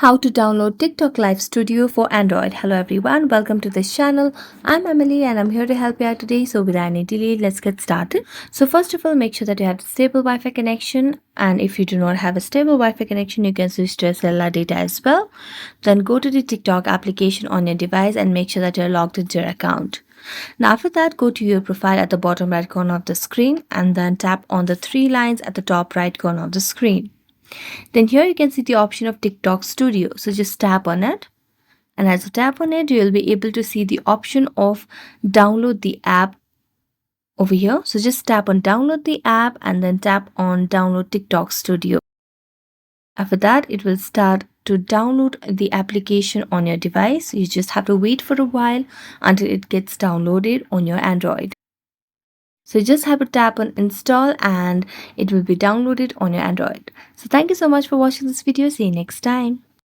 How to download TikTok Live Studio for Android. Hello everyone, welcome to this channel. I'm Emily and I'm here to help you out today. So without any delay, let's get started. So first of all, make sure that you have a stable Wi-Fi connection, and if you do not have a stable Wi-Fi connection, you can switch to a cellular data as well. Then go to the TikTok application on your device and make sure that you're logged into your account. Now after that, go to your profile at the bottom right corner of the screen and then tap on the three lines at the top right corner of the screen. Then here you can see the option of TikTok Studio. So just tap on it. And as you tap on it, you'll be able to see the option of download the app over here. So just tap on download the app and then tap on download TikTok Studio. After that, it will start to download the application on your device. You just have to wait for a while until it gets downloaded on your Android. So you just have to tap on install and it will be downloaded on your Android. So thank you so much for watching this video. See you next time.